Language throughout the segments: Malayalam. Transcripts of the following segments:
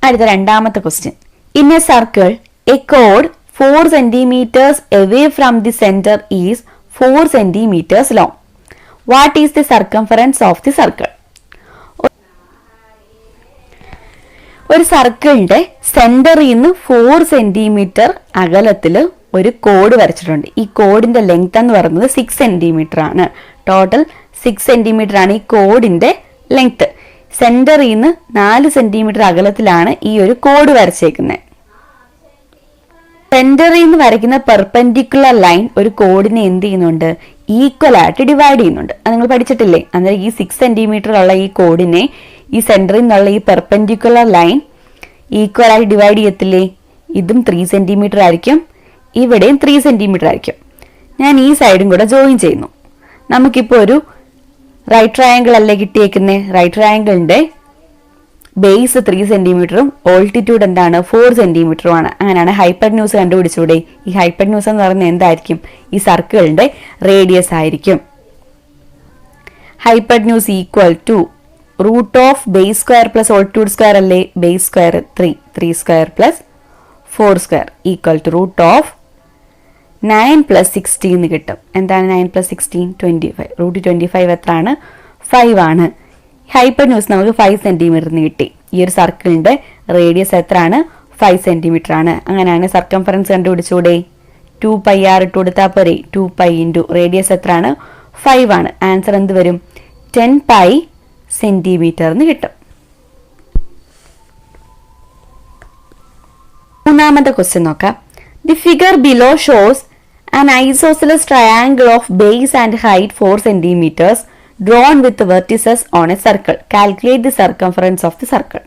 അടുത്ത രണ്ടാമത്തെ question. In A circle A code 4 centimeters away from the center is 4 centimeters long. What is the circumference of the circle? ഒരു സർക്കിളിന്റെ സെന്ററിൽ നിന്ന് 4 സെന്റിമീറ്റർ അകലത്തിൽ ഒരു കോഡ് വരച്ചിട്ടുണ്ട്. ഈ കോഡിന്റെ ലെങ്ത് എന്ന് പറയുന്നത് 6 സെന്റിമീറ്റർ ആണ്. ടോട്ടൽ 6 സെന്റിമീറ്റർ ആണ് ഈ കോഡിന്റെ ലെങ്ത്. സെന്ററിൽ നിന്ന് 4 സെന്റിമീറ്റർ അകലത്തിലാണ് ഈ ഒരു കോഡ് വരച്ചേക്കുന്നത്. സെന്ററിൽ നിന്ന് വരയ്ക്കുന്ന പെർപെൻഡിക്കുലർ ലൈൻ ഒരു കോഡിനെ എന്ത് ചെയ്യുന്നുണ്ട്? ഈക്വൽ ആയിട്ട് ഡിവൈഡ് ചെയ്യുന്നുണ്ട്. അത് നിങ്ങൾ പഠിച്ചിട്ടില്ലേ? അന്നേരം ഈ 6 സെന്റിമീറ്റർ ഉള്ള ഈ കോഡിനെ ഈ സെന്ററിൽ നിന്നുള്ള ഈ പെർപെൻഡിക്കുലർ ലൈൻ ഈക്വൽ ആയിട്ട് ഡിവൈഡ് ചെയ്യത്തില്ലേ? ഇതും 3 സെന്റിമീറ്റർ ആയിരിക്കും, ഇവിടെയും 3 സെന്റിമീറ്റർ ആയിരിക്കും. ഞാൻ ഈ സൈഡും കൂടെ ജോയിൻ ചെയ്യുന്നു. നമുക്കിപ്പോൾ ഒരു റൈറ്റ് ട്രയാങ്കിൾ അല്ലേ കിട്ടിയേക്കുന്നത്? റൈറ്റ് ട്രയാങ്കിളിന്റെ ബേസ് 3 സെന്റിമീറ്ററും ഓൾട്ടിറ്റ്യൂഡ് എന്താണ്? 4 സെന്റിമീറ്ററും ആണ്. അങ്ങനെയാണ് ഹൈപ്പർന്യൂസ് കണ്ടുപിടിച്ചൂടെ? ഈ ഹൈപ്പർന്യൂസ് എന്ന് പറയുന്നത് എന്തായിരിക്കും? ഈ സർക്കിളിന്റെ റേഡിയസ് ആയിരിക്കും. Hypotenuse equal to root of base square plus altitude square അല്ലേ? Base square 3 square plus 4 square equal to root of 9 plus 16 കിട്ടും. എന്താണ് 9 പ്ലസ് 16? 25. റൂട്ട് 25 എത്രയാണ്? 5 ആണ്. ഹൈപ്പർന്യൂസ് നമുക്ക് 5 സെന്റിമീറ്ററിന് കിട്ടി. ഈ ഒരു സർക്കിളിന്റെ റേഡിയസ് എത്രയാണ്? 5 സെന്റിമീറ്റർ ആണ്. അങ്ങനെയാണ് സർക്കംഫറൻസ് കണ്ടുപിടിച്ചൂടെ? 2πr ഇട്ട് കൊടുത്താൽ പോരെ? 2π ഇൻറ്റു റേഡിയസ് എത്രയാണ്? 5 ആണ്. ആൻസർ എന്ത് വരും? 10π സെന്റിമീറ്ററിന് കിട്ടും. മൂന്നാമത്തെ ക്വസ്റ്റ്യൻ നോക്കാം. The figure below shows an isosceles triangle of base and height 4 centimeters drawn with vertices on a circle. Calculate the circumference of the circle.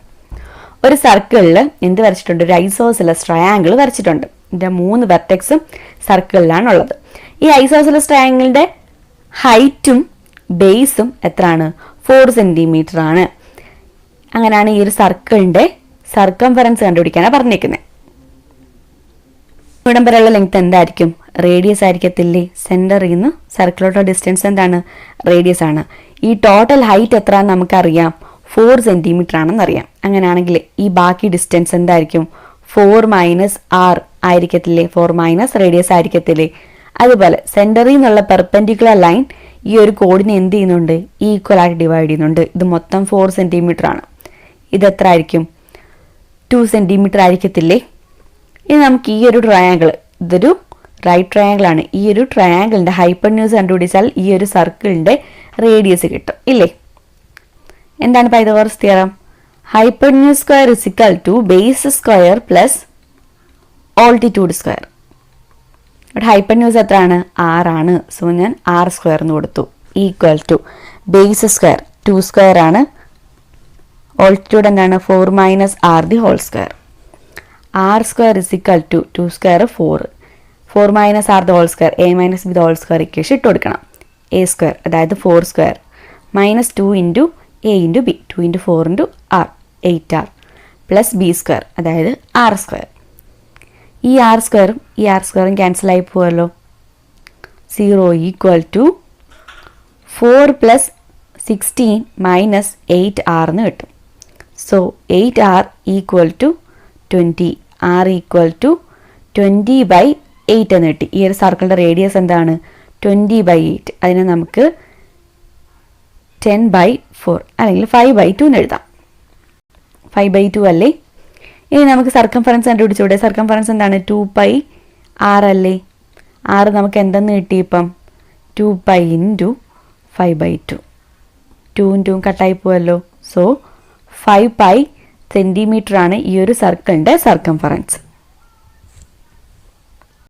ഒരു സർക്കിളിൽ എന്ത് വരച്ചിട്ടുണ്ട്? ഒരു ഐസോസെലസ് ട്രയാങ്കിൾ വരച്ചിട്ടുണ്ട്. ഇതിന്റെ 3 വെർട്ടെക്സും സർക്കിളിലാണുള്ളത്. ഈ ഐസോസെലസ് ട്രയാങ്കിളിന്റെ ഹൈറ്റും ബേസും എത്രയാണ്? 4 സെന്റിമീറ്റർ ആണ്. അങ്ങനെയാണ് ഈ ഒരു സർക്കിളിന്റെ സർക്കംഫറൻസ് കണ്ടുപിടിക്കാനാണ് പറഞ്ഞേക്കുന്നത്. ഇവിടം വരെയുള്ള ലെങ്ത് എന്തായിരിക്കും? റേഡിയസ് ആയിരിക്കത്തില്ലേ? സെന്ററിൽ നിന്ന് സർക്കിളോട്ടുള്ള ഡിസ്റ്റൻസ് എന്താണ്? റേഡിയസ് ആണ്. ഈ ടോട്ടൽ ഹൈറ്റ് എത്രയാണെന്ന് നമുക്കറിയാം? 4 സെന്റിമീറ്റർ ആണെന്ന് അറിയാം. അങ്ങനെയാണെങ്കിൽ ഈ ബാക്കി ഡിസ്റ്റൻസ് എന്തായിരിക്കും? 4 - r ആയിരിക്കത്തില്ലേ? 4 - റേഡിയസ് ആയിരിക്കത്തില്ലേ? അതുപോലെ സെന്ററിൽ നിന്നുള്ള പെർപെൻഡിക്കുലർ ലൈൻ ഈ ഒരു കോഡിനെ എന്ത് ചെയ്യുന്നുണ്ട്? ഈക്വൽ ആയിട്ട് ഡിവൈഡ് ചെയ്യുന്നുണ്ട്. ഇത് മൊത്തം 4 സെന്റിമീറ്റർ ആണ്. ഇത് എത്ര ആയിരിക്കും? 2 സെന്റിമീറ്റർ ആയിരിക്കത്തില്ലേ? ഇനി നമുക്ക് ഈ ഒരു ട്രയാങ്കിൾ, ഇതൊരു റൈറ്റ് ട്രയാങ്കിൾ ആണ്. ഈ ഒരു ട്രയാങ്കിളിന്റെ ഹൈപ്പർന്യൂസ് കണ്ടുപിടിച്ചാൽ ഈ ഒരു സർക്കിളിന്റെ റേഡിയസ് കിട്ടും ഇല്ലേ? എന്താണ് Pythagoras theorem? Hypotenuse square is equal to base square plus altitude square. ഇവിടെ ഹൈപ്പർന്യൂസ് എത്രയാണ്? 6 ആണ്. സോ ഞാൻ r² എന്ന് കൊടുത്തു. Equal to base square 2 square ആണ്. ഓൾട്ടിറ്റ്യൂഡ് എന്താണ്? 4 - r the whole square. r² is equal to 2 square 4 - r the whole square, a - b the whole square equation ഇട്ട് കൊടുക്കണം. a² അതായത് 4 square minus 2 into a into b, 2 into 4 into r 8r plus b² അതായത് r². ഈ r² ഈ r² ക്യാൻസൽ ആയി പോവല്ലോ. 0 equal to 4 plus 16 minus 8r എന്ന് കിട്ടും. So 8r equal to 20, r equal to 20/8 എന്ന് കിട്ടി. ഈ ഒരു സർക്കിളിന്റെ റേഡിയസ് എന്താണ്? 20/8. അതിനെ നമുക്ക് 10/4 അല്ലെങ്കിൽ 5/2 എന്ന് എഴുതാം. 5/2 അല്ലേ? ഇനി നമുക്ക് സർക്കംഫറൻസ് കണ്ടുപിടിച്ചൂടെ? സർക്കംഫറൻസ് എന്താണ്? 2πr അല്ലേ? r നമുക്ക് എന്തെന്ന് കിട്ടി? ഇപ്പം 2π ഇൻറ്റു 5/2. 2 കട്ടായി പോവല്ലോ. സോ 5π സെന്റിമീറ്റർ ആണ് ഈ ഒരു സർക്കിളിന്റെ സർക്കംഫറൻസ്.